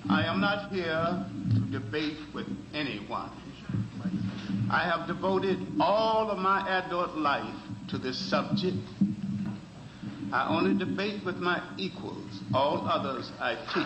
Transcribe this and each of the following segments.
I am not here to debate with anyone. I have devoted all of my adult life to this subject. I only debate with my equals. All others I teach.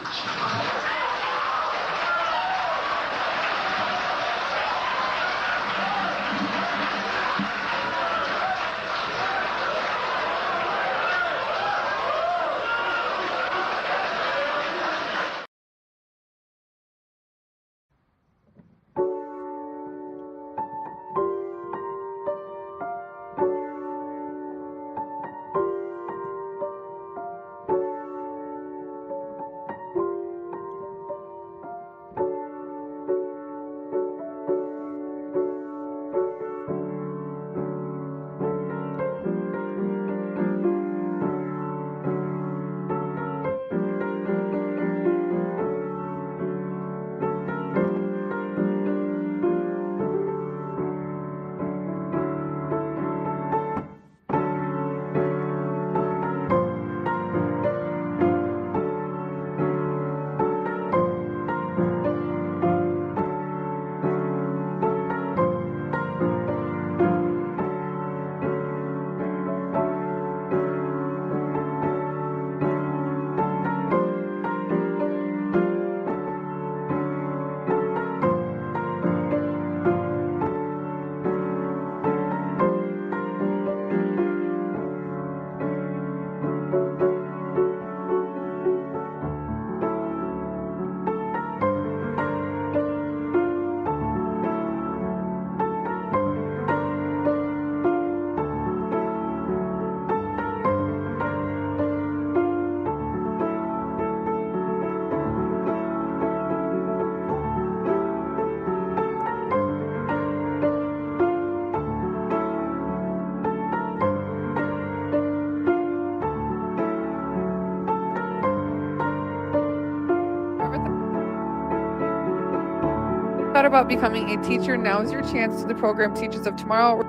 Thought about becoming a teacher? Now is your chance to the program Teachers of Tomorrow.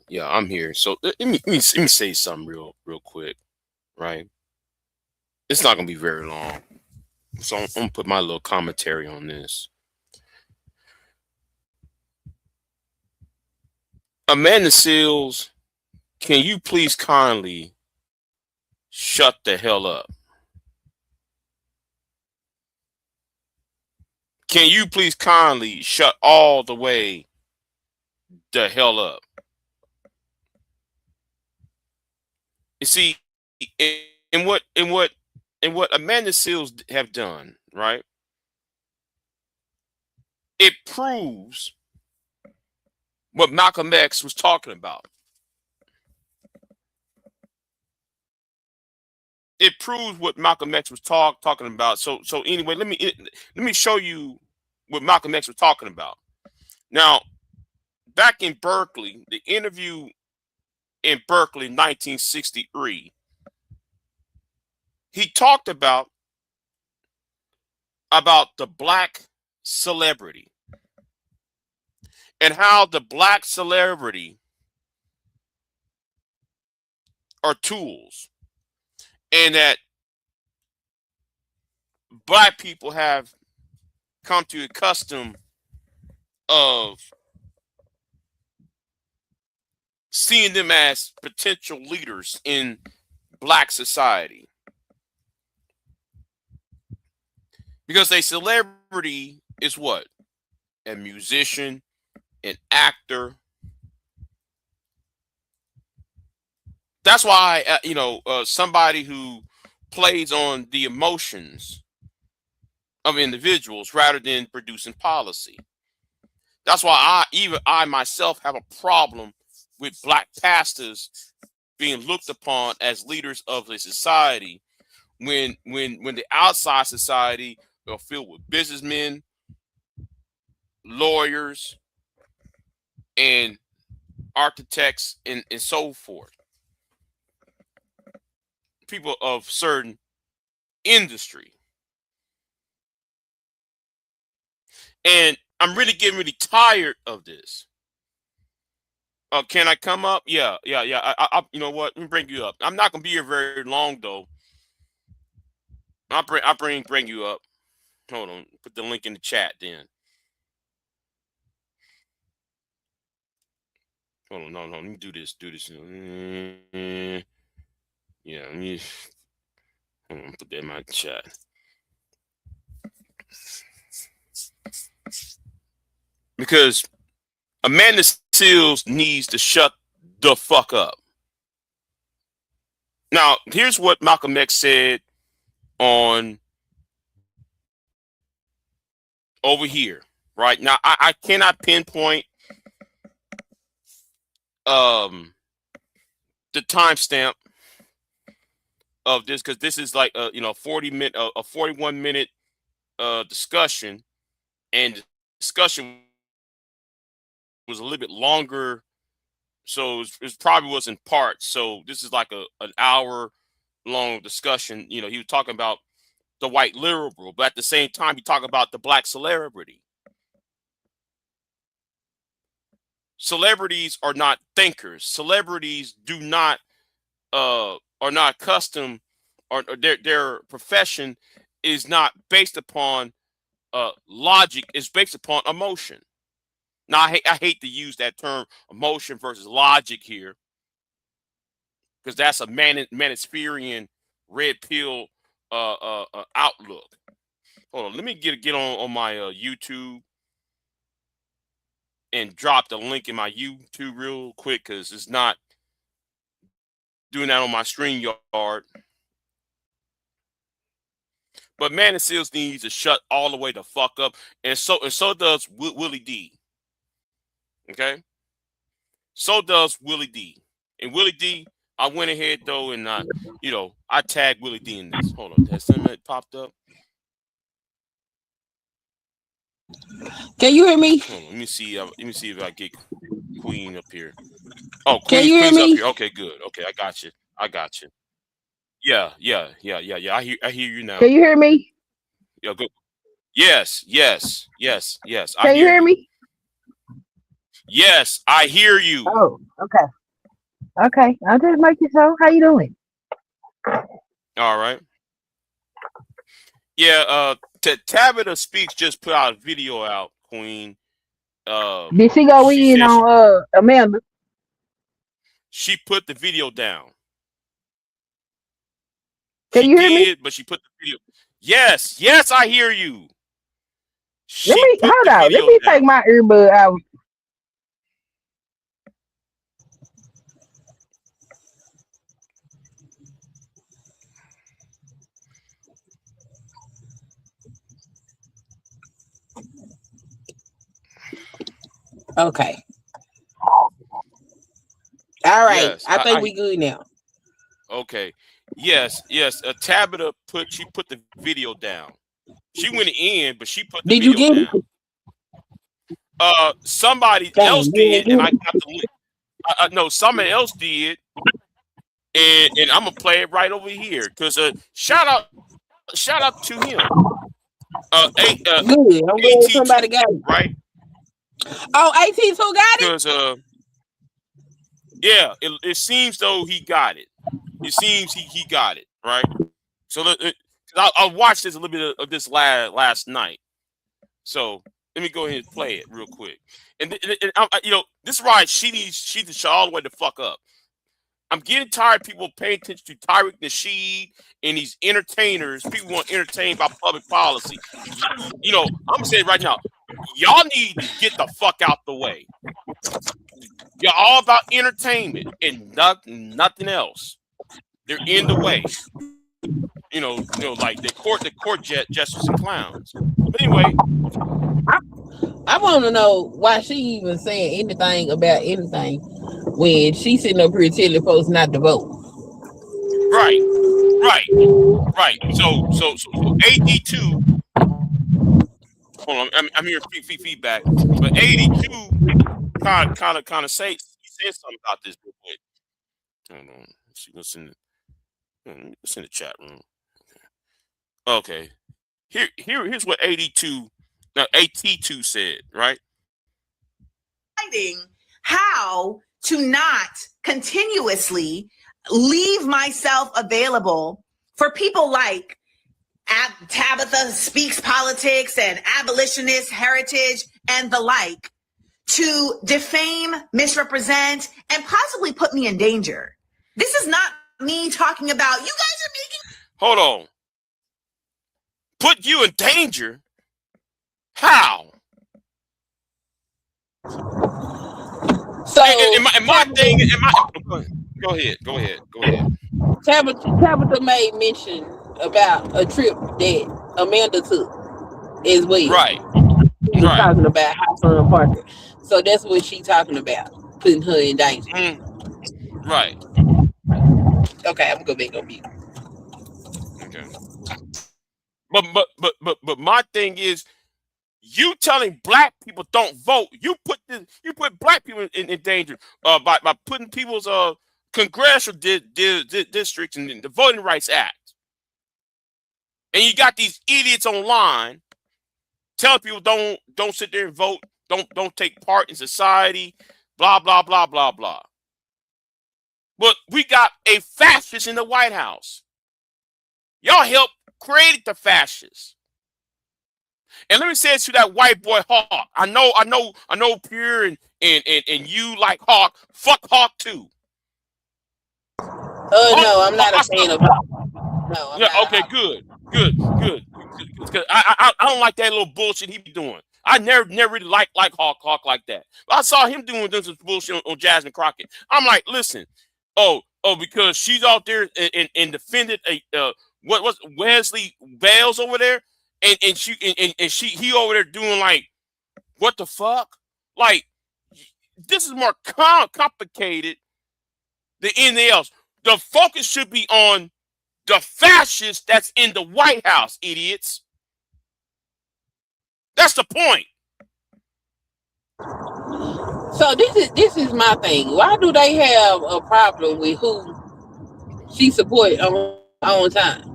Yeah, I'm here. So let me say something real quick, right? It's not gonna be very long. So I'm gonna put my little commentary on this. Amanda Seals, can you please kindly shut the hell up? Can you please kindly shut all the way the hell up? You see, in what Amanda Seals have done, right? It proves what Malcolm X was talking about. It proves what Malcolm X was talking about. So anyway, let me show you what Malcolm X was talking about. Now, back in Berkeley, the interview in Berkeley, 1963, he talked about the black celebrity and how the black celebrity are tools, and that black people have come to a custom of seeing them as potential leaders in black society. Because a celebrity is what? A musician, an actor. That's why, somebody who plays on the emotions of individuals rather than producing policy. That's why I myself have a problem with black pastors being looked upon as leaders of the society when the outside society are filled with businessmen, lawyers, and architects, and so forth. people of certain industry. And I'm really getting really tired of this. Can I come up? Yeah. I you know what? Let me bring you up. I'm not gonna be here very long though. I'll bring you up. Hold on. Put the link in the chat then. Hold on. No. Let me do this. Yeah. Let me. Hold on. Put that in my chat. Because Amanda Seals needs to shut the fuck up. Now, here's what Malcolm X said on over here. Right now, I cannot pinpoint the timestamp of this because this is like a 41-minute discussion, and the discussion was a little bit longer, so it probably was in parts. So this is like an hour long discussion. He was talking about the white liberal, but at the same time he talked about the black celebrity. Celebrities are not thinkers. Celebrities are not custom, or their profession is not based upon logic. It's based upon emotion. Now I hate to use that term emotion versus logic here, because that's a Manispherian red pill outlook. Hold on, let me get on my YouTube and drop the link in my YouTube real quick, because it's not doing that on my StreamYard. But Manny Seals needs to shut all the way the fuck up, and so does Willie D. Okay, so does Willie D. And Willie D, I went ahead though, and I tagged Willie D in this. Hold on, has something popped up? Can you hear me? Hold on, let me see if I get Queen up here. Oh, Can you hear me? Up here. Okay, good. Okay, I got you. Yeah. I hear you now. Can you hear me? Yeah, good. Yes. Can you hear me? Yes, I hear you. Oh, okay. Okay, I'll just make it so. How you doing? All right. Yeah, TabithaSpeaks just put out a video out, Queen. Did she go in on Amanda? She put the video down. Can you hear me? But she put the video. Yes, I hear you. Hold on. Let me take my earbud out. Okay. All right. Yes, I think we good now. Okay. Yes. Tabitha put the video down. She went in, but she put the video down. Did you get it? Somebody else did, and I got the link. No, somebody else did, and I'm gonna play it right over here. Cause shout out to him. Good. I'm glad somebody got it. Right. Oh, 18 so got it? Because yeah, it seems though he got it. It seems he got it, right? So I watched this a little bit of this last night. So let me go ahead and play it real quick. And this is why she needs to shut all the way the fuck up. I'm getting tired of people paying attention to Tariq Nasheed and these entertainers. People want to entertain by public policy. I'm gonna say it right now. Y'all need to get the fuck out the way. You're all about entertainment and nothing else. They're in the way. Like the court justice and clowns. But anyway, I want to know why she even saying anything about anything when she's sitting up here telling folks not to vote. Right. So AD2. Hold on, I'm hearing feedback, but AD2 kind of say he said something about this real quick. Hold on, let's see what's in it. It's in the chat room. Okay. Here's what AT2 said, right? How to not continuously leave myself available for people like Tabitha Speaks Politics and Abolitionist Heritage and the like to defame, misrepresent, and possibly put me in danger. This is not me talking about you guys are making. Hold on. Put you in danger? How? So go ahead. Tabitha made mention about a trip that Amanda took as well. Right. She was talking about her son Parker. So that's what she's talking about, putting her in danger. Right. Okay, I'm gonna go back on mute. Okay. But my thing is, you telling black people don't vote. You put black people in danger by putting people's congressional districts in the Voting Rights Act. And you got these idiots online telling people don't sit there and vote, don't take part in society, blah blah blah blah blah. But we got a fascist in the White House. Y'all helped create the fascists. And let me say it to that white boy Hawk. I know Pure and you like Hawk. Fuck Hawk too. No, I'm not a fan of Hawk. No, yeah, okay, good. I don't like that little bullshit he be doing. I never really liked Hawk like that. But I saw him doing this bullshit on Jasmine Crockett. I'm like, listen, because she's out there and defended what's Wesley Bales over there, and he over there doing like, what the fuck? Like, this is more complicated than anything else. The focus should be on the fascists that's in the White House, idiots. That's the point. So this is my thing. Why do they have a problem with who she support on time?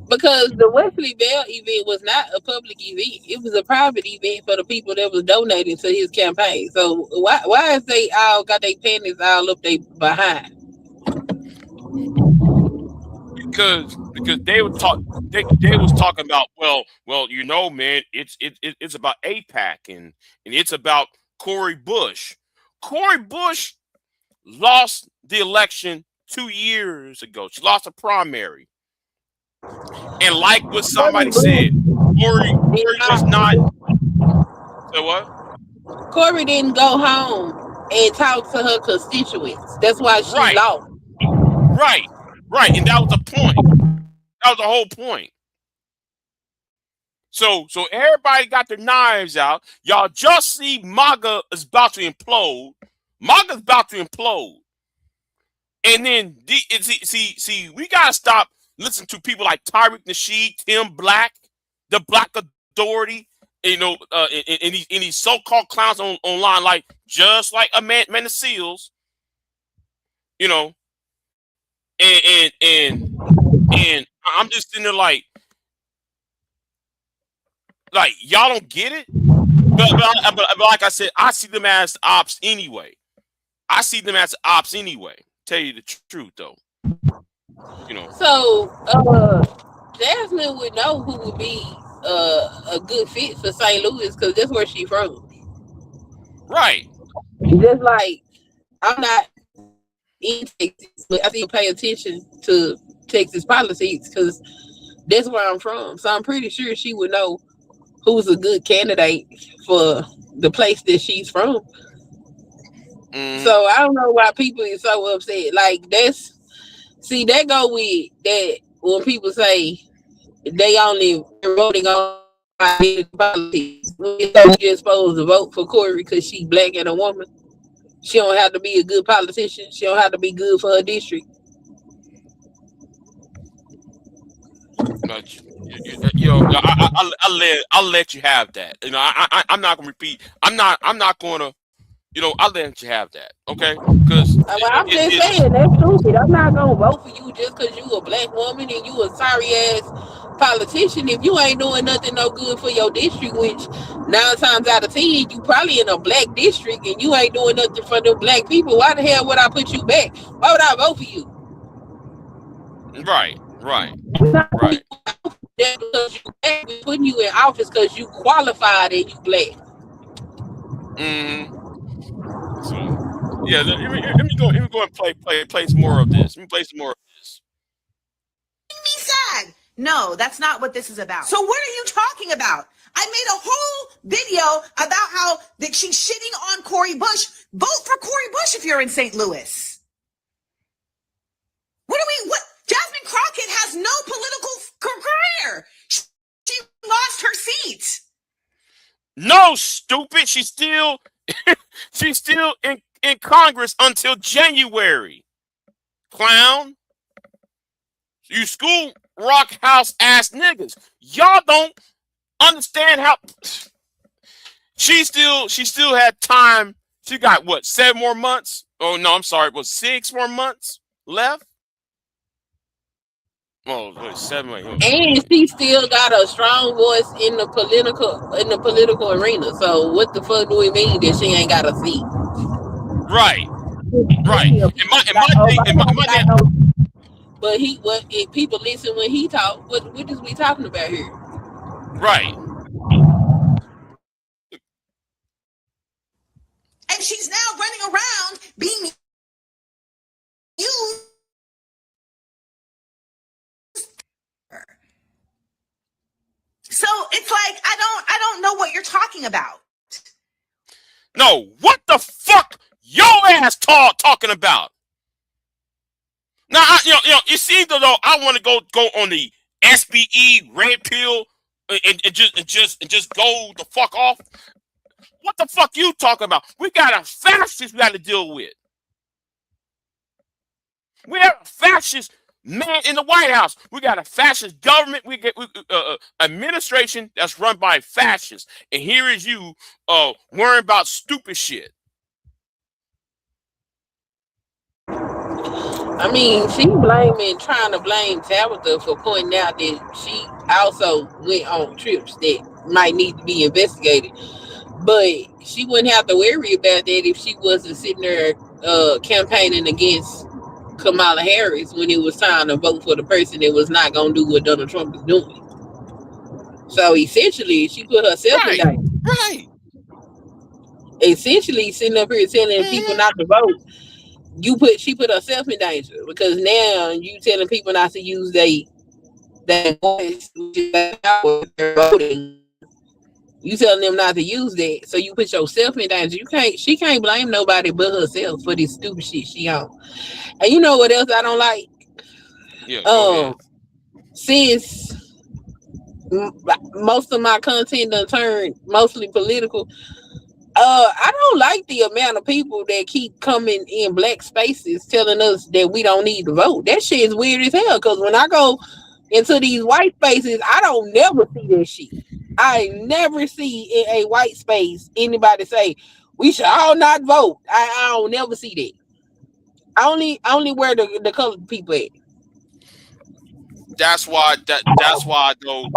Because the Wesley Bell event was not a public event. It was a private event for the people that was donating to his campaign. So why is they all got their panties all up they behind? Because they was talking about well, you know, man, it's about AIPAC and it's about Cori Bush. Cori Bush lost the election 2 years ago. She lost a primary. And like what somebody said, Cori was not. So what? Cori didn't go home and talk to her constituents. That's why she lost. Right, and that was the point. That was the whole point. So everybody got their knives out. Y'all just see MAGA is about to implode. MAGA's about to implode. And then see, we gotta stop listening to people like Tariq Nasheed, Tim Black, the Black Authority, you know, and these so-called clowns online, like just like Amanda Seals, you know. And I'm just sitting there like y'all don't get it, but like I said, I see them as ops anyway. Tell you the truth though, you know. So Jasmine would know who would be a good fit for St. Louis because that's where she's from. Right. Just like I'm not in Texas, but I still pay attention to Texas politics because that's where I'm from. So I'm pretty sure she would know who's a good candidate for the place that she's from. So I don't know why people are so upset. Like that go with that when people say they only voting on politics. You're just supposed to vote for Cori because she's black and a woman. She don't have to be a good politician. She don't have to be good for her district. But you know, I'll let you have that. You know, I'm not gonna repeat. I'm not gonna You know, I'll let you have that, okay? Because I'm just saying that's stupid. I'm not gonna vote for you just because you a black woman and you a sorry ass politician. If you ain't doing nothing no good for your district, which 9 times out of 10 you probably in a black district and you ain't doing nothing for the black people, why the hell would I put you back? Why would I vote for you? Right. That's because you black. We're putting you in office because you qualified and you black. So yeah, let me go and play some more of this. Let me play some more of this. Me sad. No, that's not what this is about. So what are you talking about? I made a whole video about how that she's shitting on Cori Bush. Vote for Cori Bush if you're in St. Louis. What? Jasmine Crockett has no political career. She lost her seat. No, stupid. She's still in Congress until January. Clown. You school rock house ass niggas. Y'all don't understand how she still had time. She got what, 7 more months? Oh no, I'm sorry, it was 6 more months left. Oh, wait, 7. And she still got a strong voice in the political arena. So what the fuck do we mean that she ain't got a seat? Right. But if people listen when he talk, what is we talking about here? Right. And she's now running around being used. So it's like I don't know what you're talking about. No, what the fuck your ass talking about? Now, you see, though, I want to go on the SBE red pill and just go the fuck off. What the fuck you talking about? We got a fascist we got to deal with. We have a fascist man in the White House. We got a fascist government. We get administration that's run by fascists. And here is you worrying about stupid shit. I mean, she trying to blame Tabitha for pointing out that she also went on trips that might need to be investigated. But she wouldn't have to worry about that if she wasn't sitting there campaigning against Kamala Harris when it was time to vote for the person that was not going to do what Donald Trump is doing. So essentially, she put herself in danger. Right. Essentially, sitting up here telling people not to vote. She put herself in danger because now you telling people not to use their voice, which is their voting. You telling them not to use that, so you put yourself in danger. She can't blame nobody but herself for this stupid shit she on. And you know what else I don't like? Yeah. Since most of my content done turned mostly political, I don't like the amount of people that keep coming in black spaces telling us that we don't need to vote. That shit is weird as hell. Because when I go into these white spaces, I don't never see that shit. I never see in a white space anybody say we should all not vote. I don't never see that. Only where the colored people at. That's why though I don't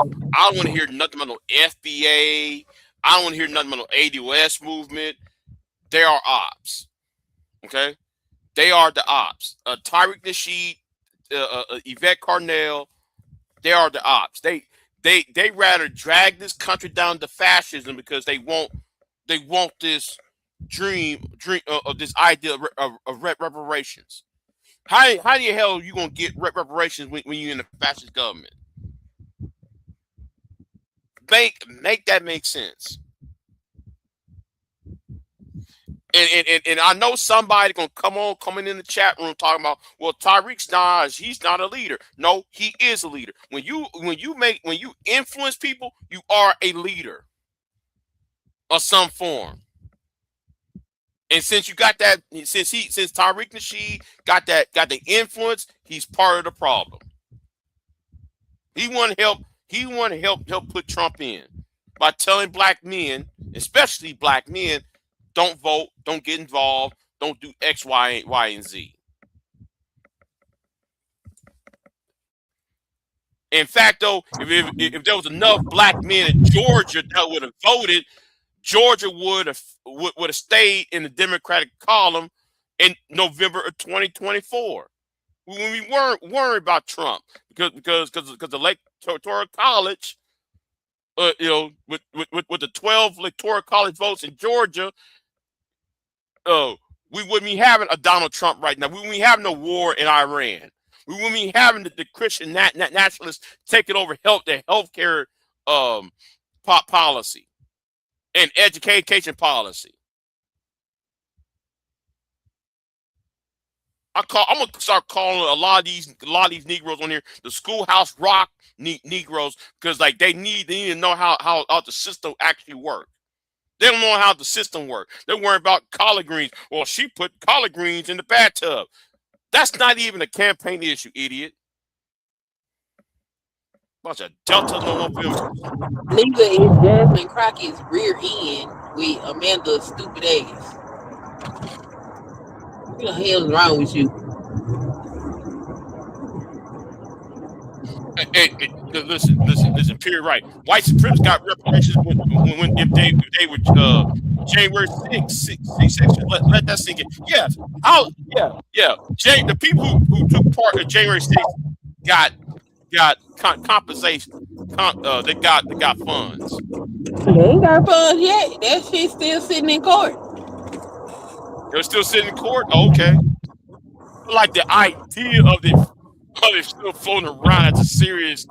want to hear nothing about no FBA. I don't want to hear nothing about no ADOS movement. They are ops. Okay? They are the ops. Tariq Nasheed, Yvette Carnell, they are the ops. They rather drag this country down to fascism because they want this dream of this idea of reparations. How the hell are you gonna get reparations when you're in a fascist government? Make that make sense. And I know somebody gonna coming in the chat room talking about, well, he's not a leader. No, he is a leader. When you influence people, you are a leader of some form. And since you got that, since Tariq Nasheed got the influence, he's part of the problem. He want to help. He want to help put Trump in by telling black men, especially black men, don't vote, don't get involved, don't do X, Y, and Z. In fact, though, if there was enough black men in Georgia that would have voted, Georgia would have stayed in the Democratic column in November of 2024. When we weren't worried about Trump because the Electoral College, with the 12 Electoral College votes in Georgia, we wouldn't be having a Donald Trump right now. We wouldn't be having no war in Iran. We wouldn't be having the Christian nationalists taking over the healthcare policy and education policy. I'm gonna start calling a lot of these Negroes on here the schoolhouse rock Negroes, because like they need to know how the system actually works. They don't know how the system works. They're worried about collard greens. Well, she put collard greens in the bathtub. That's not even a campaign issue, idiot. Bunch of Delta November. Neither is Jasmine Crockett's rear end with Amanda's stupid ass. What the hell is wrong with you? Hey, listen. Period. Right. White supremacists got reparations if they were January 6th. Let that sink in. Yes. The people who took part of January 6th got compensation. They got funds. They ain't got funds yet. That shit's still sitting in court. They're still sitting in court? Oh, okay. Like the idea of it still floating around as a serious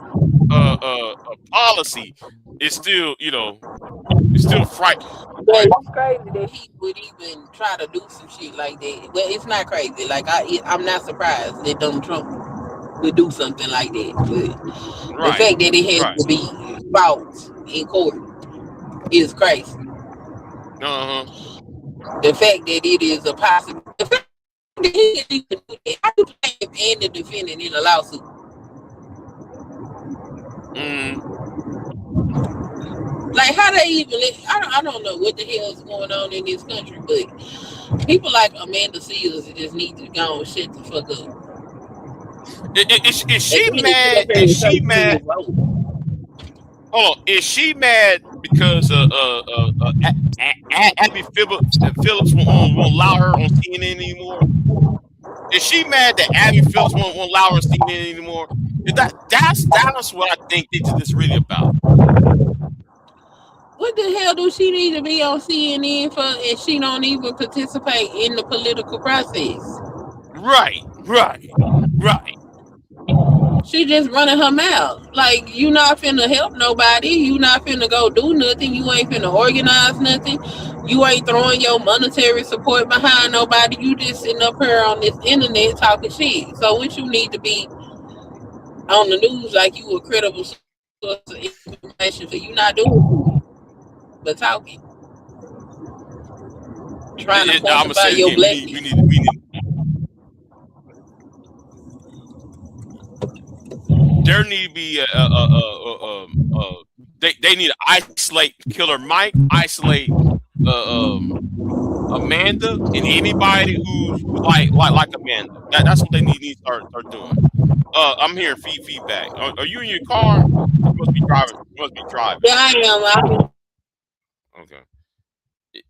policy is still, it's still frightening. But it's crazy that he would even try to do some shit like that. Well, it's not crazy. Like I'm not surprised that Donald Trump would do something like that. But the fact that it has to be fought in court is crazy. The fact that it is a possible. The fact that he can even do that. How do plaintiff and the defendant in a lawsuit? Like how they even? I don't know what the hell is going on in this country, but people like Amanda Seals just need to go and shut the fuck up. Is she mad? Is she mad? Hold on. Is she mad because Abby Phillips won't allow her on CNN anymore? Is she mad that Abby Phillips won't allow her on CNN anymore? That's what I think this is really about. What the hell do she need to be on CNN for if she don't even participate in the political process? Right. She just running her mouth. Like, you not finna help nobody. You not finna go do nothing. You ain't finna organize nothing. You ain't throwing your monetary support behind nobody. You just sitting up here on this internet talking shit. So what you need to be on the news like you a credible source of information, so you not doing but talking. Trying to quantify your blessings. There need to be they need to isolate Killer Mike, isolate Amanda, and anybody who's like Amanda. That's what they need to start doing. I'm hearing feedback. Are you in your car? You must be driving. Yeah, I am. Okay.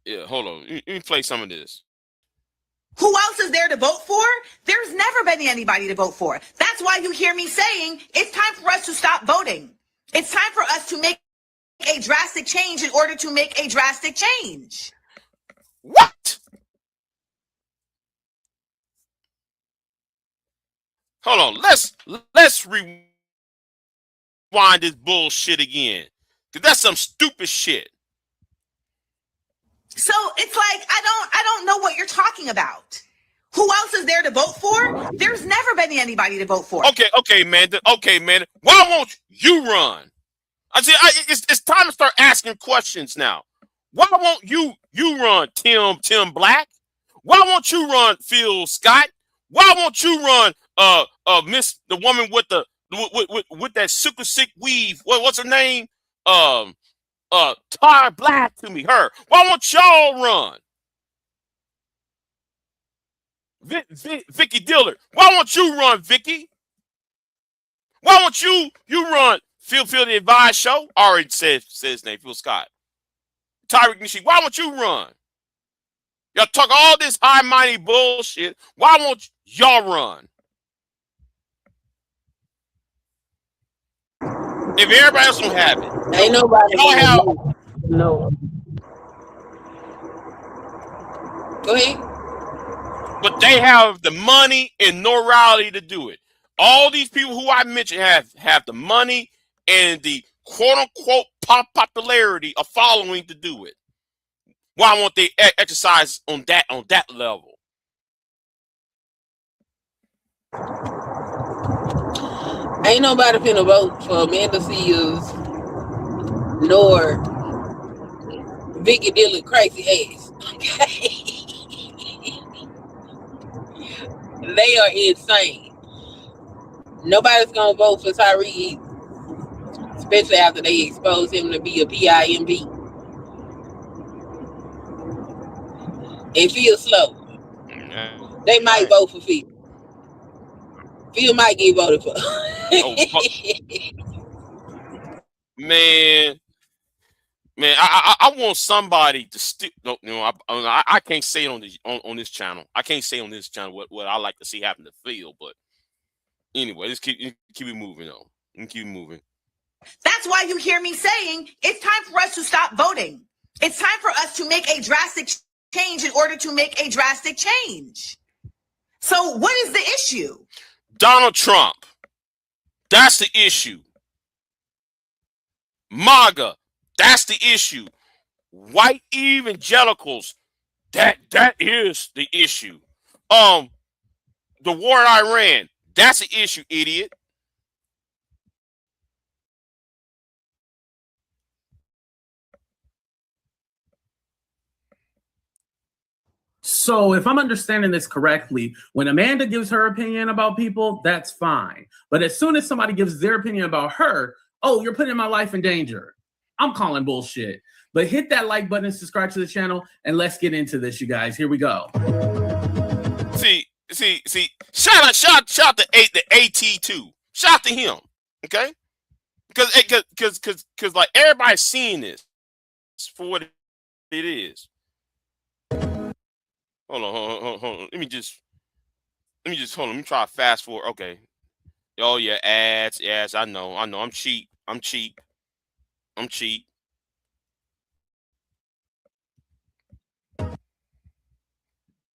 Yeah, hold on. Let me play some of this. Who else is there to vote for? There's never been anybody to vote for. That's why you hear me saying it's time for us to stop voting. It's time for us to make a drastic change in order to make a drastic change. What? Hold on. Let's rewind this bullshit again. Because that's some stupid shit. So it's like, I don't know what you're talking about. Who else is there to vote for? There's never been anybody to vote for. Okay, man. Why won't you run? It's time to start asking questions now. Why won't you run, Tim Black? Why won't you run, Phil Scott? Why won't you run, Miss the woman with the with that super sick weave? What's her name? Tar Black to me. Her. Why won't y'all run? Vicky Dillard. Why won't you run, Vicky? Why won't you run Phil the Advice Show? Already said his name, Phil Scott. Tyreek Nishi, why won't you run? Y'all talk all this high-mighty bullshit. Why won't y'all run? If everybody else don't have it. Ain't nobody Y'all have. No. Go ahead. But they have the money and notoriety to do it. All these people who I mentioned have the money and the quote-unquote popularity of following to do it. Why won't they exercise on that level? Ain't nobody finna vote for Amanda Seals nor Vicky Dillard crazy ass. Okay. They are insane. Nobody's gonna vote for Tyreek, especially after they expose him to be a PIMP. And Phil slow. They might vote for Phil. Phil might get voted for. Man, I want somebody to stick. No, I can't say on this channel. I can't say on this channel what I like to see happen to Phil. But anyway, let's keep it moving on. Keep it moving. That's why you hear me saying it's time for us to stop voting. It's time for us to make a drastic change in order to make a drastic change. So what is the issue? Donald Trump. That's the issue. MAGA. That's the issue. White evangelicals. That is the issue. The war in Iran. That's the issue, idiot. So if I'm understanding this correctly, when Amanda gives her opinion about people, that's fine. But as soon as somebody gives their opinion about her, oh, you're putting my life in danger. I'm calling bullshit. But hit that like button and subscribe to the channel, and let's get into this, you guys. Here we go. See. Shout out to the AT2. Shout out to him. Okay? Because like everybody's seeing this for what it is. Hold on. Let me just hold on. Let me try to fast forward. Okay. Oh yeah, ads. I know. I'm cheap.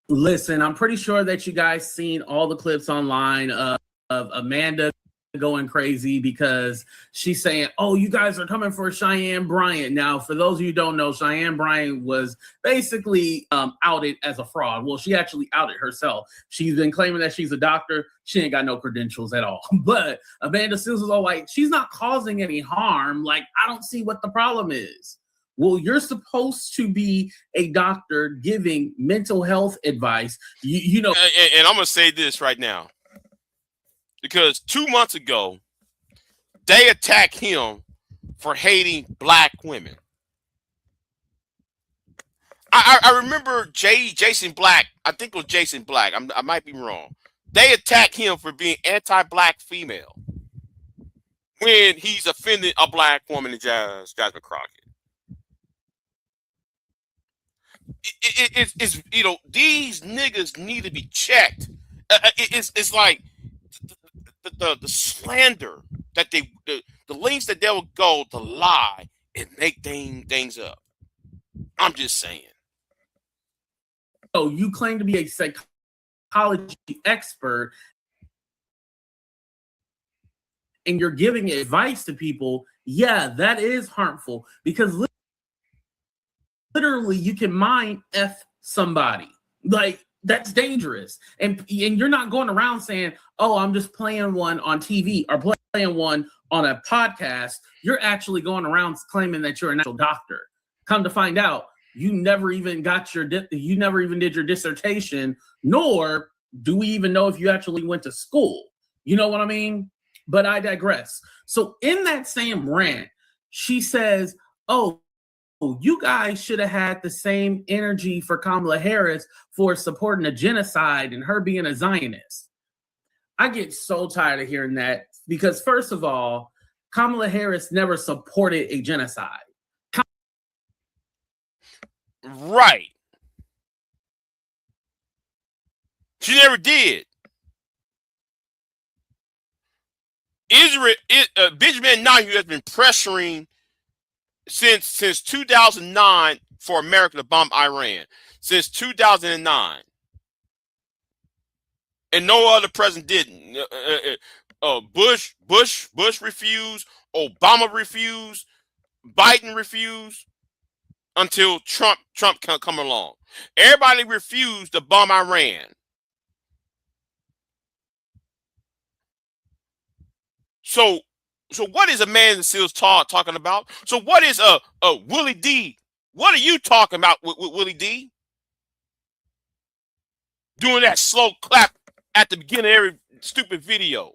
Listen, I'm pretty sure that you guys seen all the clips online of Amanda going crazy because she's saying, oh, you guys are coming for Cheyenne Bryant. Now, for those of you who don't know, Cheyenne Bryant was basically outed as a fraud. Well, she actually outed herself. She's been claiming that she's a doctor. She ain't got no credentials at all. But Amanda Seals was all like, she's not causing any harm. Like, I don't see what the problem is. Well, you're supposed to be a doctor giving mental health advice. You know. And I'm going to say this right now. Because 2 months ago, they attacked him for hating black women. I remember Jason Black. I think it was Jason Black. I might be wrong. They attacked him for being anti-black female when he's offended a black woman, Jasmine Crockett. It's you know, these niggas need to be checked. It's like the slander that the links that they will go to lie and make things up. I'm just saying. So you claim to be a psychology expert and you're giving advice to people. Yeah, that is harmful because literally you can mind F somebody. Like, that's dangerous. And you're not going around saying, oh, I'm just playing one on TV or playing one on a podcast. You're actually going around claiming that you're an actual doctor. Come to find out, you never even got you never even did your dissertation, nor do we even know if you actually went to school. You know what I mean? But I digress. So in that same rant, she says, oh, you guys should have had the same energy for Kamala Harris for supporting a genocide and her being a Zionist. I get so tired of hearing that because, first of all, Kamala Harris never supported a genocide. Right. She never did. Benjamin Netanyahu has been pressuring since 2009 for America to bomb Iran. Since 2009. And no other president didn't. Bush refused. Obama refused. Biden refused. Until Trump come along. Everybody refused to bomb Iran. So what is Amanda Seals talking about? So what is Willie D? What are you talking about with Willie D? Doing that slow clap at the beginning of every stupid video.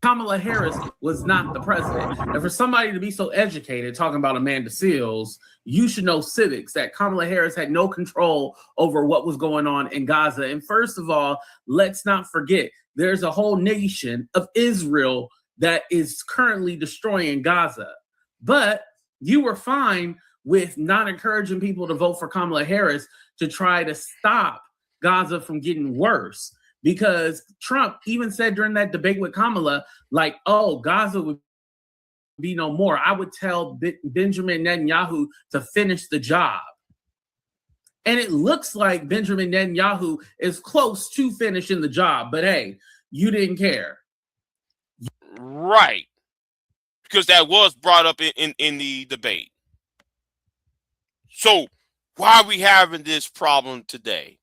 Kamala Harris was not the president. And for somebody to be so educated talking about Amanda Seals, you should know civics, that Kamala Harris had no control over what was going on in Gaza. And first of all, let's not forget, there's a whole nation of Israel that is currently destroying Gaza. But you were fine with not encouraging people to vote for Kamala Harris to try to stop Gaza from getting worse. Because Trump even said during that debate with Kamala, like, oh, Gaza would be no more. I would tell Benjamin Netanyahu to finish the job. And it looks like Benjamin Netanyahu is close to finishing the job. But hey, you didn't care. Right. Because that was brought up in the debate. So why are we having this problem today?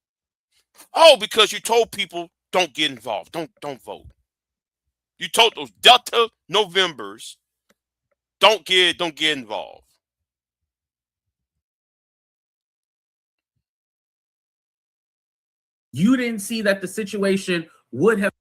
Oh, because you told people don't get involved. Don't vote. You told those Delta Novembers don't get involved. You didn't see that the situation would have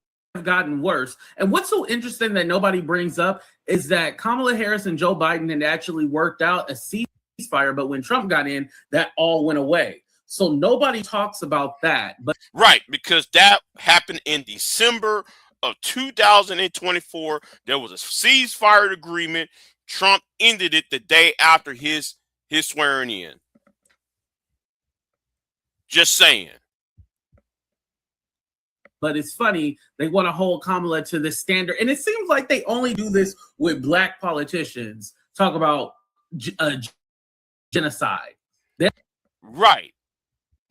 gotten worse. And what's so interesting that nobody brings up is that Kamala Harris and Joe Biden had actually worked out a ceasefire, but when Trump got in, that all went away. So nobody talks about that. But right, because that happened in December of 2024. There was a ceasefire agreement. Trump ended it the day after his swearing in. Just saying. But it's funny, they want to hold Kamala to this standard. And it seems like they only do this with black politicians. Talk about genocide. Right.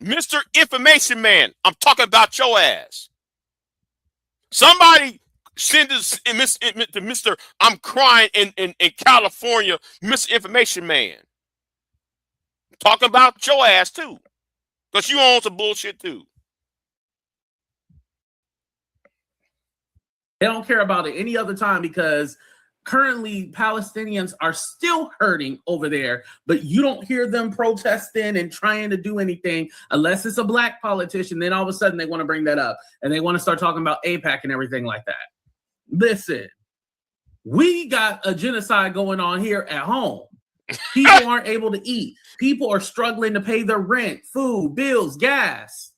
Mr. Information Man, I'm talking about your ass. Somebody send this to Mr. I'm crying in California, Mr. Information Man. Talking about your ass too. Because you own some bullshit too. They don't care about it any other time because currently Palestinians are still hurting over there, but you don't hear them protesting and trying to do anything unless it's a black politician. Then all of a sudden they want to bring that up and they want to start talking about AIPAC and everything like that. Listen, we got a genocide going on here at home. People aren't able to eat. People are struggling to pay their rent, food, bills, gas.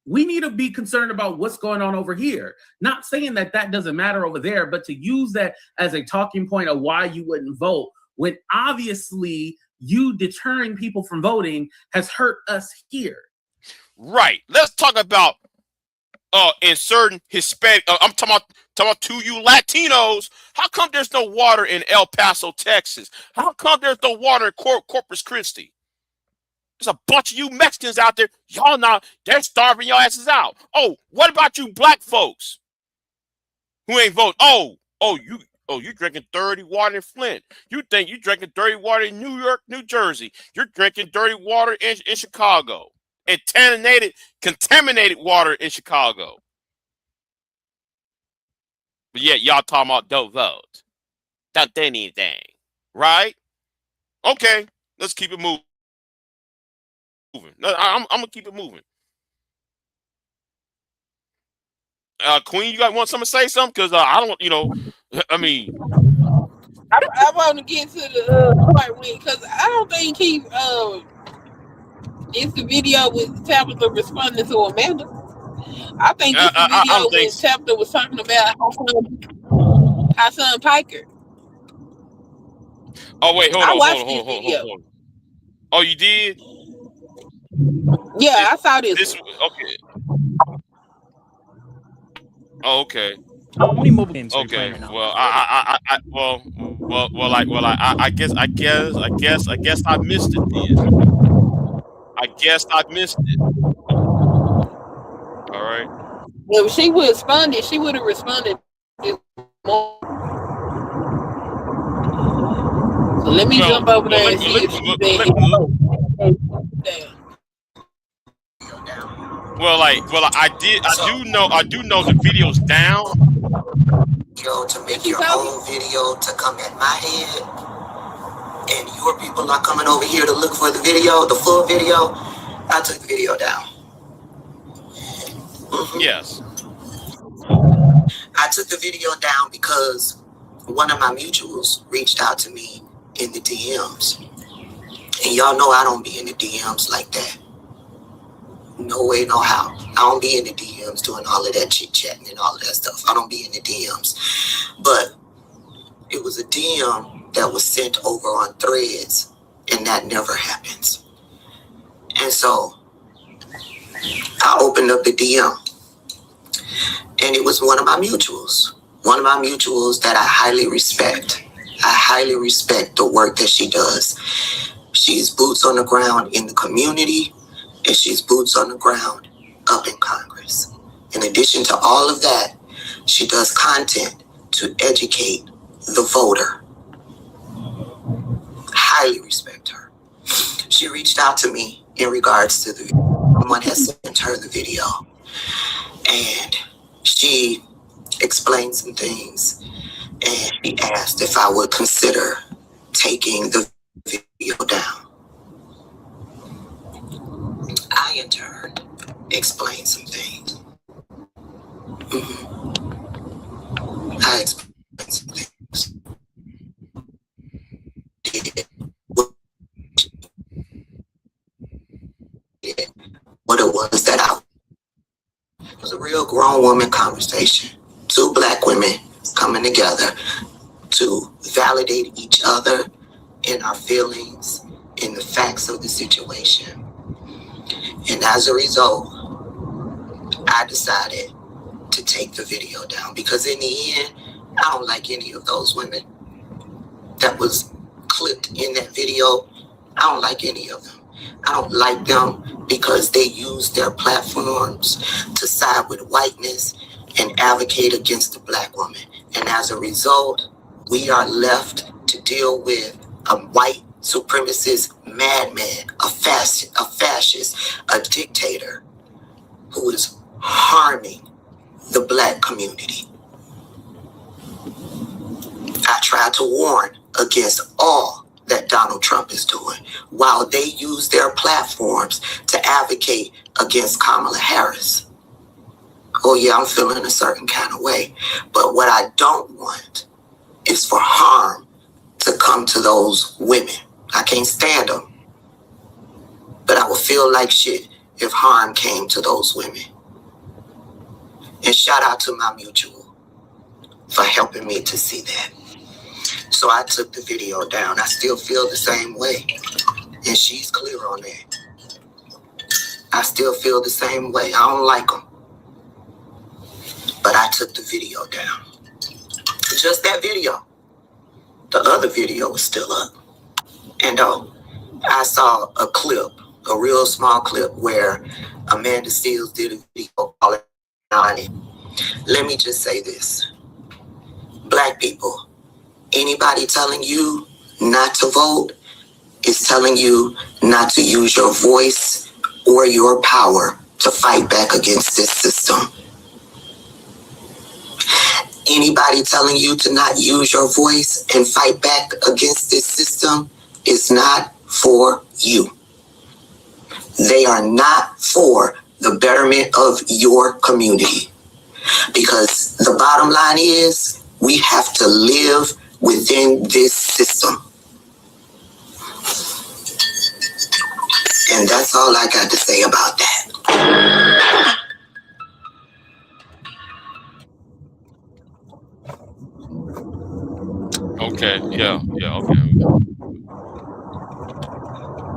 We need to be concerned about what's going on over here. Not saying that doesn't matter over there, but to use that as a talking point of why you wouldn't vote, when obviously you deterring people from voting has hurt us here. Right. Let's talk about in certain Hispanic. I'm talking about to you Latinos. How come there's no water in El Paso, Texas? How come there's no water in Corpus Christi? There's a bunch of you Mexicans out there. Y'all not, they're starving your asses out. Oh, what about you black folks who ain't voting? You drinking dirty water in Flint. You think you drinking dirty water in New York, New Jersey. You're drinking dirty water in Chicago. And contaminated water in Chicago. But yet y'all talking about don't vote. Don't do anything. Right? Okay, let's keep it moving. I'm gonna keep it moving. Queen, you want someone to say something? Because I don't, I mean, I want to get to the part with, because I don't think he it's the video with Tabitha responding to Amanda. I think this the video when Tabitha was talking about her son Piker. Oh wait, hold on. Oh, you did? Yeah, I saw this. Okay. Oh, okay. How many mobile games are you Okay. playing right now? Well, I guess I missed it then. I guess I missed it. All right. If she would responded, she would have responded more. So let me jump over there and see if she's there. I do know the video's down. To make your own video to come at my head, and your people are coming over here to look for the video, the full video. I took the video down. Yes. I took the video down because one of my mutuals reached out to me in the DMs. And y'all know I don't be in the DMs like that. No way, no how. I don't be in the DMs doing all of that chit-chatting and all of that stuff. I don't be in the DMs. But it was a DM that was sent over on Threads, and that never happens. And so I opened up the DM, and it was one of my mutuals that I highly respect. I highly respect the work that she does. She's boots on the ground in the community, and she's boots on the ground up in Congress. In addition to all of that, she does content to educate the voter. Highly respect her. She reached out to me in regards to the video. Someone has sent her the video, and she explained some things, and she asked if I would consider taking the video down. I, in turn, explained some things. I explained some things. What it was that it was a real grown woman conversation. Two black women coming together to validate each other in our feelings, in the facts of the situation. And as a result, I decided to take the video down because in the end, I don't like any of those women that was clipped in that video. I don't like any of them. I don't like them because they use their platforms to side with whiteness and advocate against the black woman. And as a result, we are left to deal with a white supremacist madman, a fascist, a dictator who is harming the black community. I tried to warn against all that Donald Trump is doing while they use their platforms to advocate against Kamala Harris. Oh yeah, I'm feeling a certain kind of way. But what I don't want is for harm to come to those women. I can't stand them. But I would feel like shit if harm came to those women. And shout out to my mutual for helping me to see that. So I took the video down. I still feel the same way. And she's clear on that. I still feel the same way. I don't like them. But I took the video down. Just that video. The other video was still up. And I saw a clip, a real small clip where Amanda Seals did a video calling on it. Let me just say this. Black people, anybody telling you not to vote is telling you not to use your voice or your power to fight back against this system. Anybody telling you to not use your voice and fight back against this system is not for you. They are not for the betterment of your community. Because the bottom line is we have to live within this system. And that's all I got to say about that. Okay. Yeah. Okay.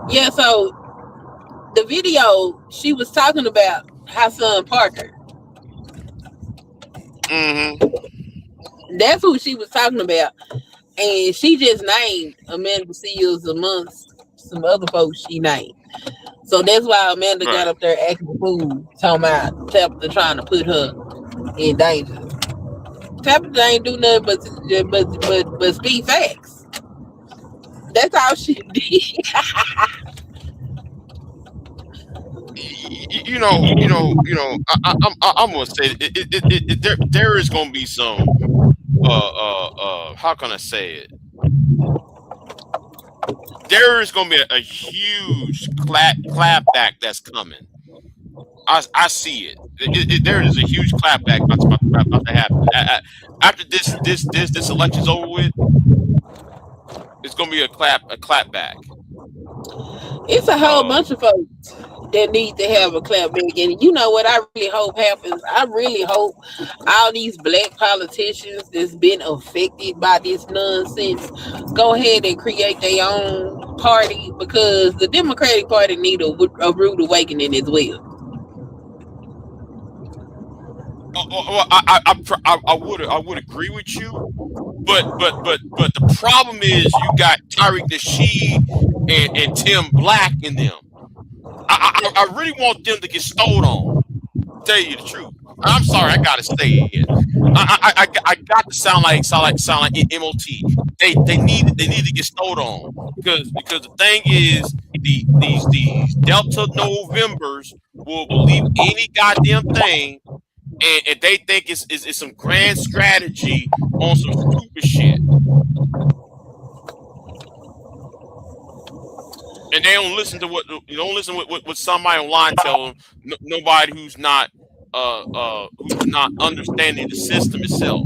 Yeah, so the video, she was talking about her son Parker. Mm-hmm. That's who she was talking about. And she just named Amanda Seals amongst some other folks she named. So that's why Amanda got up there acting a fool, talking about Tabitha trying to put her in danger. Tabitha ain't do nothing but speak facts. That's all she did. I'm gonna say there is gonna be some how can I say it? There is gonna be a huge clapback that's coming. I see it. There is a huge clapback about to happen. After this election's over with, it's gonna be a clapback. It's a whole bunch of folks that need to have a clapback. And you know what I really hope happens? I really hope all these black politicians that's been affected by this nonsense go ahead and create their own party, because the Democratic Party need a rude awakening as well. I would agree with you, but the problem is you got Tariq Nasheed and Tim Black in them. I really want them to get stole on. Tell you the truth. I'm sorry, I gotta say it. I got to sound like MOT. They need to get stole on, because the thing is, these Delta Novembers will believe any goddamn thing. And they think it's some grand strategy on some stupid shit, and they don't listen to what somebody online tell them. Nobody who's not understanding the system itself.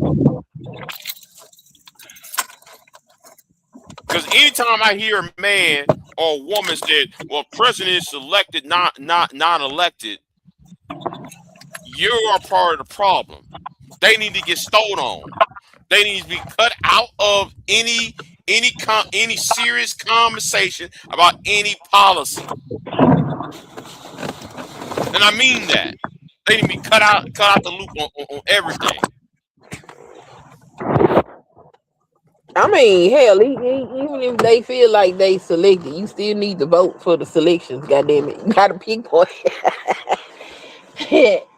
Because anytime I hear a man or a woman say, "Well, president is elected, not elected," you're a part of the problem. They need to get stole on. They need to be cut out of any serious conversation about any policy. And I mean that. They need to be cut out the loop on everything. I mean, hell, even if they feel like they selected, you still need to vote for the selections. Goddamn it, you gotta pick one. Shit.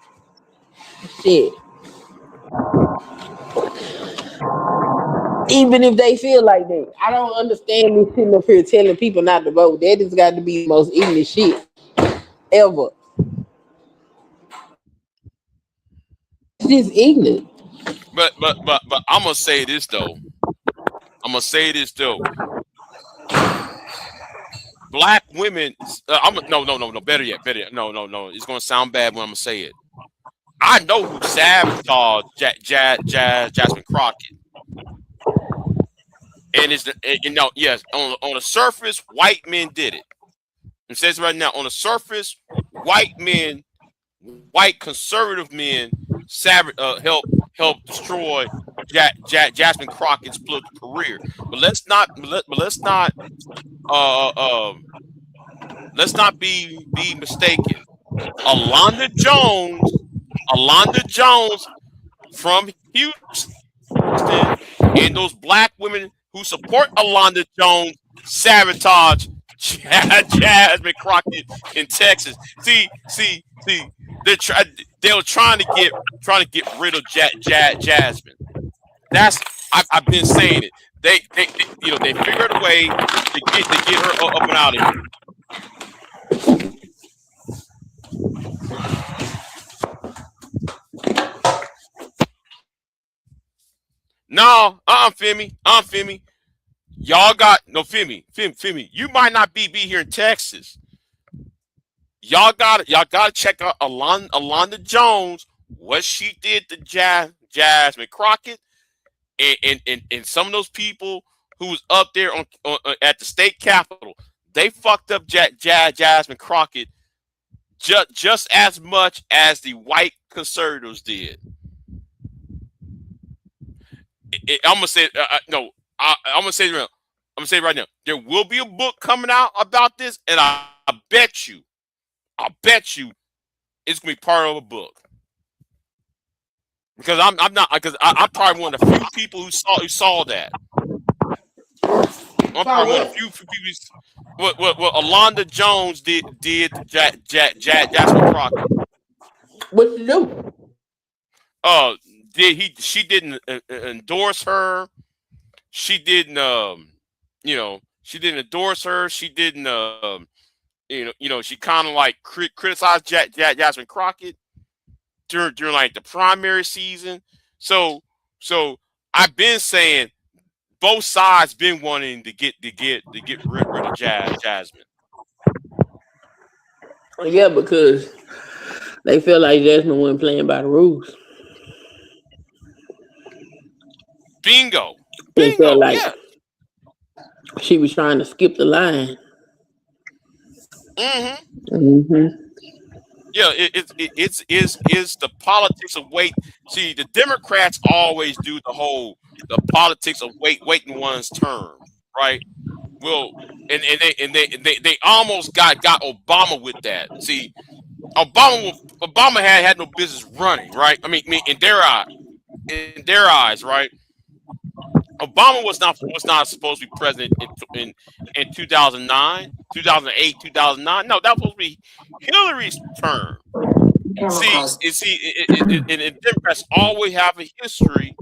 Even if they feel like that, I don't understand me sitting up here telling people not to vote. That has got to be the most ignorant shit ever. It's just ignorant. But I'm gonna say this though. Black women. No. Better yet. No. It's gonna sound bad when I'm gonna say it. I know who sabotaged Jasmine Crockett. And yes, on the surface, white men did it. It says right now, on the surface, white conservative men help destroy Jasmine Crockett's political career. But let's not be mistaken. Alonda Jones from Houston, and those black women who support Alonda Jones sabotage Jasmine Crockett in Texas. See, they were trying to get rid of Jasmine. I've been saying it. They figured a way to get her up and out of here. No, Femi. Y'all got no Femi. You might not be here in Texas. Y'all gotta check out Alonda Jones, what she did to Jasmine Crockett, and some of those people who was up there on at the state capitol, they fucked up Jasmine Crockett just as much as the white conservatives did. I'm gonna say no. I'm gonna say it right now. There will be a book coming out about this, and I bet you, it's gonna be part of a book. Because I'm probably one of the few people who saw that. I'm probably one of the few people. What Alonda Jones did Jasmine Crockett. What you do? She didn't endorse her. She didn't she didn't endorse her. She didn't she kind of like criticized Jasmine Crockett during like the primary season. So I've been saying both sides been wanting to get rid of Jasmine. Yeah, because they feel like Jasmine wasn't playing by the rules. Bingo. They felt like yeah. she was trying to skip the line. Yeah, it's the politics of wait. See, the Democrats always do the politics of waiting one's turn, right? Well, and they almost got Obama with that. See, Obama had no business running, right? I mean, in their eyes, right? Obama was not supposed to be president in 2009, 2008, 2009. No, that was supposed to be Hillary's term. And Democrats always have a history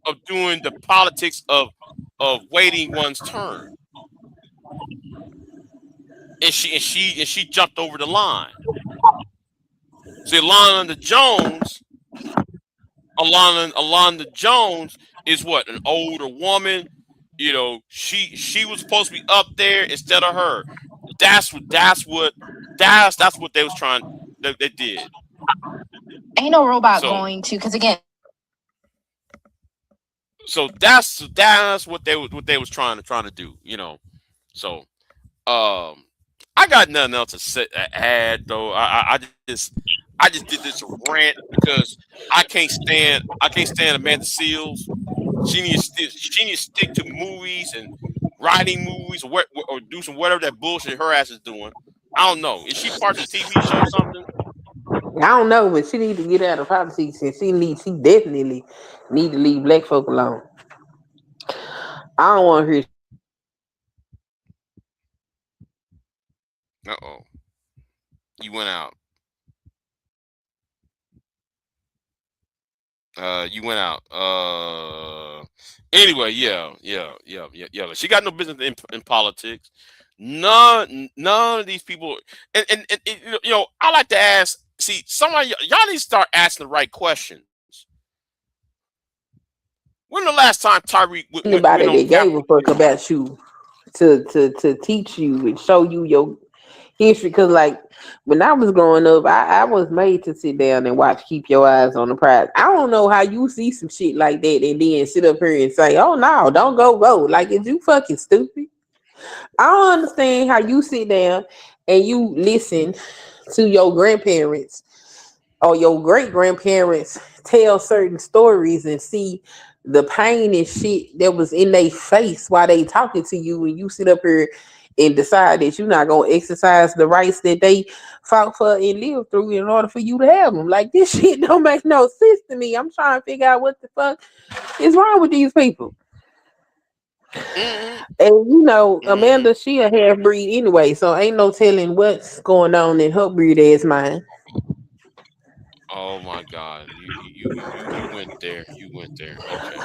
of doing the politics of waiting one's turn. And she jumped over the line. See, Alonda Jones is what, an older woman. You know, she was supposed to be up there instead of her. That's what they was trying. They did. Ain't no robot going to, because again. So that's what they was trying to do. You know, so I got nothing else to add though. I just did this rant because I can't stand Amanda Seals. She needs to stick to movies and writing movies or do some whatever that bullshit her ass is doing. I don't know. Is she part of the TV show or something? I don't know, but she needs to get out of politics, and she definitely need to leave black folk alone. I don't want her. You went out. You went out. Anyway, yeah. She got no business in politics. None of these people. And you know, I like to ask. See, somebody, y'all need to start asking the right questions. When the last time Tyreek anybody that gave a fuck about you to teach you and show you your history? Because like when I was growing up, I was made to sit down and watch Keep Your Eyes on the Prize. I don't know how you see some shit like that and then sit up here and say, "Oh no, don't go vote." Like, is you fucking stupid? I don't understand how you sit down and you listen to your grandparents or your great grandparents tell certain stories and see the pain and shit that was in their face while they talking to you, and you sit up here and decide that you're not gonna exercise the rights that they fought for and lived through in order for you to have them. Like, this shit don't make no sense to me. I'm trying to figure out what the fuck is wrong with these people. And you know, Amanda, she a half breed anyway, so ain't no telling what's going on in her breed ass mind. Oh my God, you went there. You went there. Okay.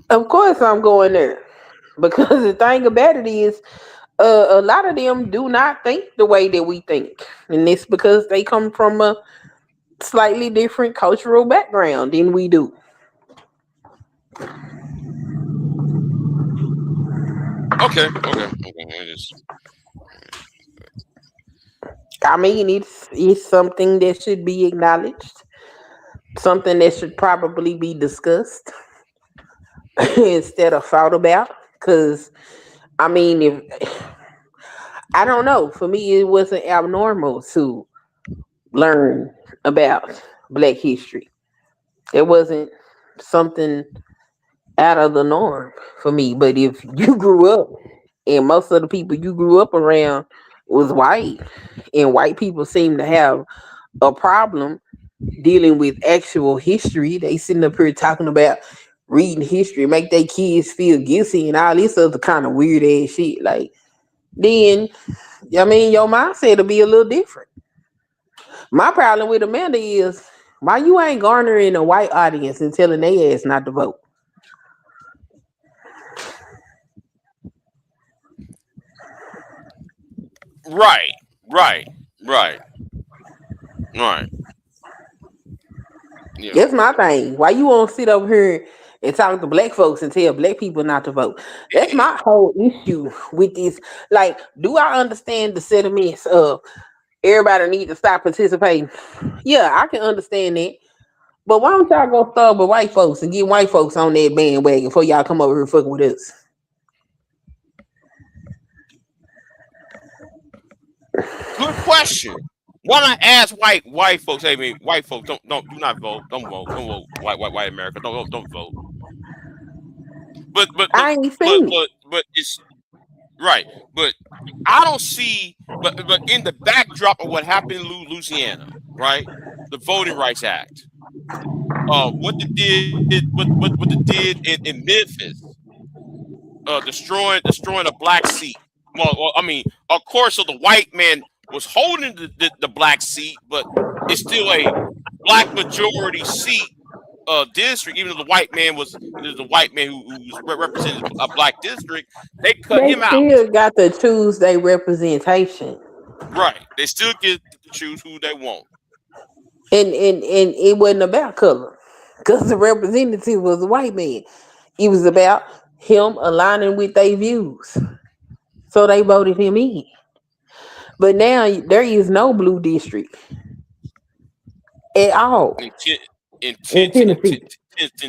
Of course, I'm going there because the thing about it is, a lot of them do not think the way that we think, and it's because they come from a slightly different cultural background than we do. Okay. I mean, it's something that should be acknowledged, something that should probably be discussed. instead of thought about. Because I mean, if I don't know, for me, it wasn't abnormal to learn about Black history. It wasn't something out of the norm for me. But if you grew up and most of the people you grew up around was white, and white people seem to have a problem dealing with actual history, they sitting up here talking about reading history, make their kids feel guilty and all this other kind of weird ass shit. Like, then, I mean, your mindset will be a little different. My problem with Amanda is why you ain't garnering a white audience and telling their ass not to vote. Right. Yeah. That's my thing. Why you won't sit over here and talk to Black folks and tell Black people not to vote? That's my whole issue with this. Like, do I understand the sentiments of everybody need to stop participating? Yeah, I can understand that. But why don't y'all go start with white folks and get white folks on that bandwagon before y'all come over here fucking with us? Good question. Why not ask white folks? Hey, white folks, do not vote. Don't vote. White America, don't vote. But I ain't seen it. But it's right. But I don't see. But in the backdrop of what happened in Louisiana, right? The Voting Rights Act. What they did in Memphis, destroying a black seat. Well, I mean, of course, so the white man was holding the black seat, but it's still a black majority seat district. Even though the white man was who was representing a black district, they cut him out. They still got to choose their representation. Right, they still get to choose who they want. And it wasn't about color, because the representative was a white man. It was about him aligning with their views. So they voted him in. But now there is no blue district at all. In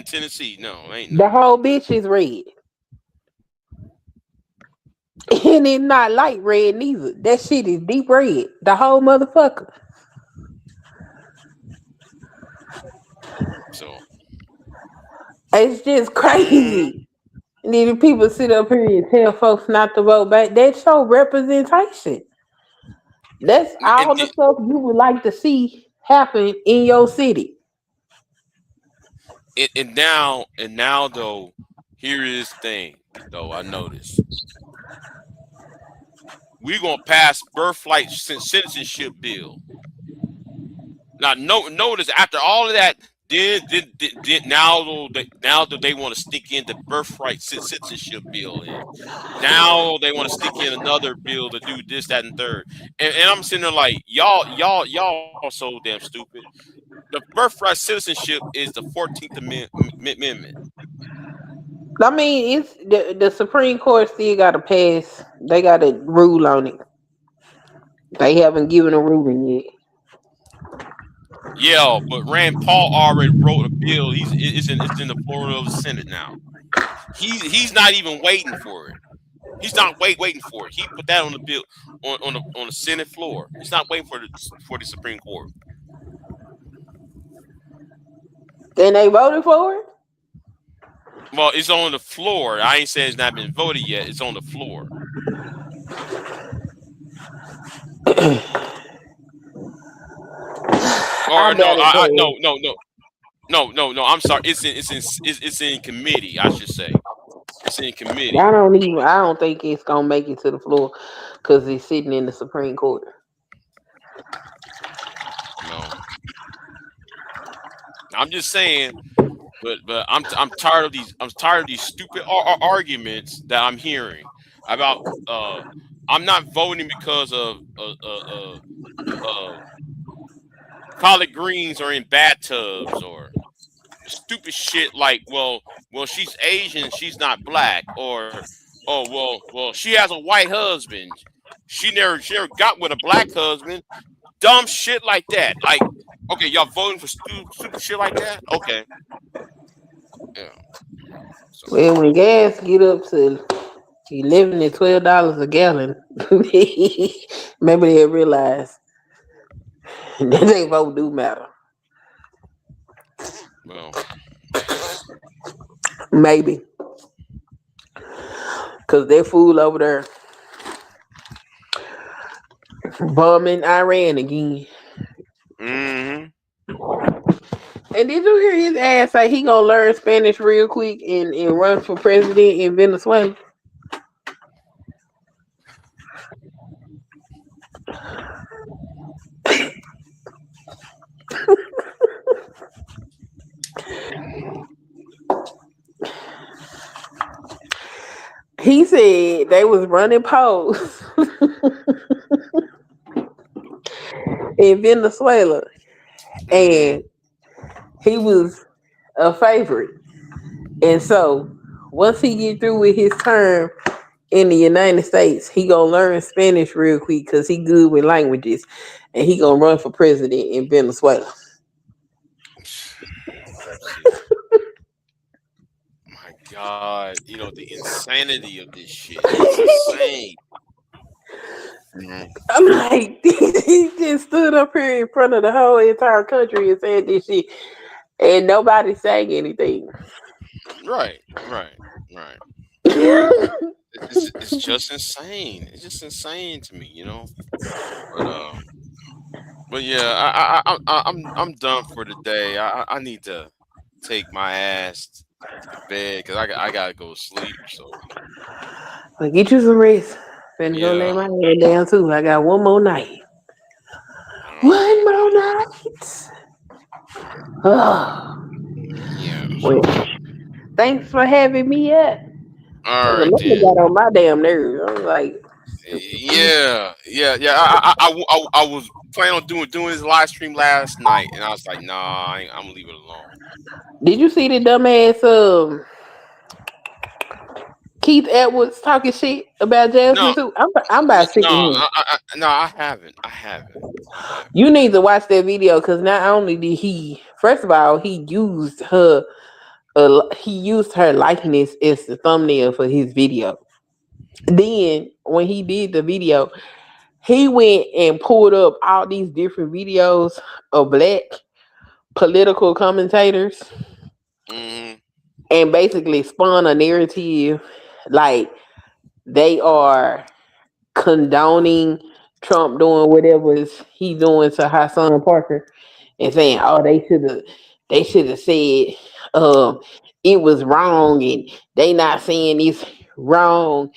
Tennessee, no, ain't no. The whole bitch is red. And it's not light red neither. That shit is deep red. The whole motherfucker. So it's just crazy. And then people sit up here and tell folks not to vote back. That's your representation. That's all the stuff you would like to see happen in your city. And now though, here is the thing though. I noticed we're gonna pass birthright citizenship bill. Now, notice after all of that, now they want to stick in the birthright citizenship bill in. Now they want to stick in another bill to do this, that, and third. And I'm sitting there like, y'all are so damn stupid. The birthright citizenship is the 14th Amendment. I mean, it's the Supreme Court still got to pass. They got to rule on it. They haven't given a ruling yet. Yeah, but Rand Paul already wrote a bill. It's in the floor of the Senate now. He's not even waiting for it. He's not waiting for it. He put that on the bill on the Senate floor. He's not waiting for the Supreme Court. And they voted for it? Well, it's on the floor. I ain't saying it's not been voted yet. It's on the floor. Or no, I'm sorry. It's in committee. I should say it's in committee. I don't think it's gonna make it to the floor because it's sitting in the Supreme Court. No, I'm just saying. But I'm tired of these. I'm tired of these stupid arguments that I'm hearing about. I'm not voting because of collard greens are in bathtubs or stupid shit like well she's Asian, she's not black, or well she has a white husband, she never got with a black husband. Dumb shit like that. Like, okay, y'all voting for stupid shit like that? Okay. Yeah. So, Well, when gas get up to $11 and $12 a gallon, maybe they'll realize that they vote do matter. well, Maybe. Because that fool over there bombing Iran again. mm-hmm. And did you hear his ass say he gonna learn Spanish real quick and run for president in Venezuela? He said they was running polls in Venezuela, Mm-hmm. and he was a favorite. And so once he get through with his term in the United States, he gonna learn Spanish real quick because he good with languages, and he gonna run for president in Venezuela. See, my God, the insanity of this shit is insane. I'm like, he just stood up here in front of the whole entire country and said this shit, and nobody saying anything. Right. It's just insane. It's just insane to me, But yeah, I'm done for the day. I need to take my ass to bed because I gotta go to sleep. So But get you some rest. Finna go lay yeah, my head down too. I got one more night. all One right, more night. Oh, yeah. well, thanks for having me up. All Cause right Amanda then. got on my damn nerves. I was like, Yeah. I was planning on doing this live stream last night, and I was like, nah, I'm gonna leave it alone. did you see the dumbass Keith Edwards talking shit about No, Jasmine too? I'm about sick of him. no, I haven't. You need to watch that video because not only did he, first of all, he used her likeness as the thumbnail for his video. Then when he did the video, he went and pulled up all these different videos of black political commentators Mm-hmm. and basically spun a narrative like they are condoning Trump doing whatever he doing to Hassan Parker and saying, "Oh, they should have said it was wrong, and they not saying it's wrong,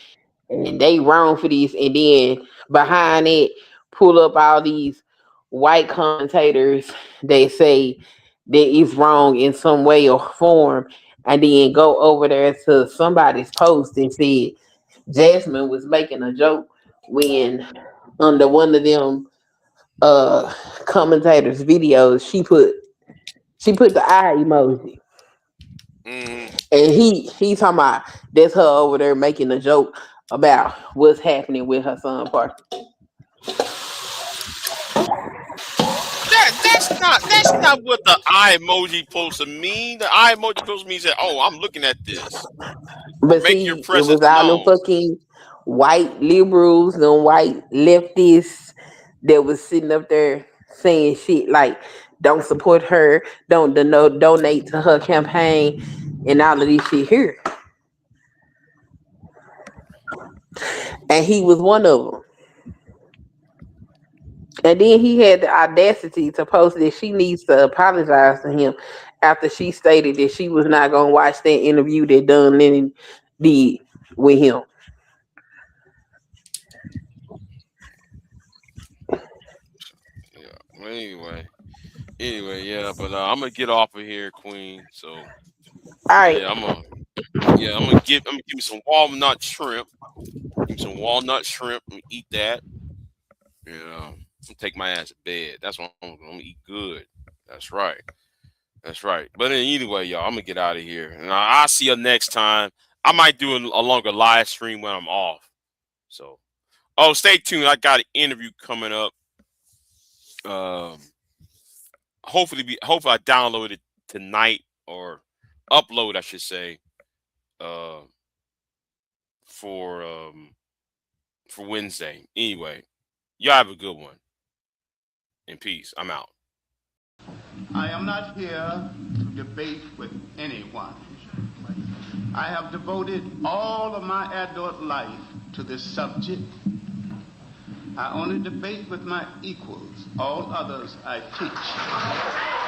and they wrong for this." And then behind it, pull up all these white commentators. They say that it's wrong in some way or form, and then go over there to somebody's post and said Jasmine was making a joke when under one of them commentators' videos she put the eye emoji. Mm-hmm. And he talking about that's her over there making a joke about what's happening with her son Parker. That's not what the eye emoji supposed to mean. The eye emoji supposed to mean that, oh, I'm looking at this. But Make your see, it presence was all them known. fucking white liberals, them white leftists that was sitting up there saying shit like don't support her, don't donate to her campaign, and all of this shit here. And he was one of them. And then he had the audacity to post that she needs to apologize to him after she stated that she was not gonna watch that interview that Dunn Lennon did with him. Yeah. Well, anyway, yeah. But I'm gonna get off of here, Queen. So All right. yeah, I'm gonna give me some walnut shrimp. Give me some walnut shrimp and eat that. Yeah. I'm take my ass to bed. That's what I'm gonna eat good. That's right. That's right. But then anyway, y'all, I'm gonna get out of here, and I'll see you next time. I might do a longer live stream when I'm off. So, oh, stay tuned. I got an interview coming up. Um, hopefully I download it tonight or upload, I should say. for Wednesday. Anyway, y'all have a good one. In peace. I'm out. I am not here to debate with anyone. I have devoted all of my adult life to this subject. I only debate with my equals. All others I teach.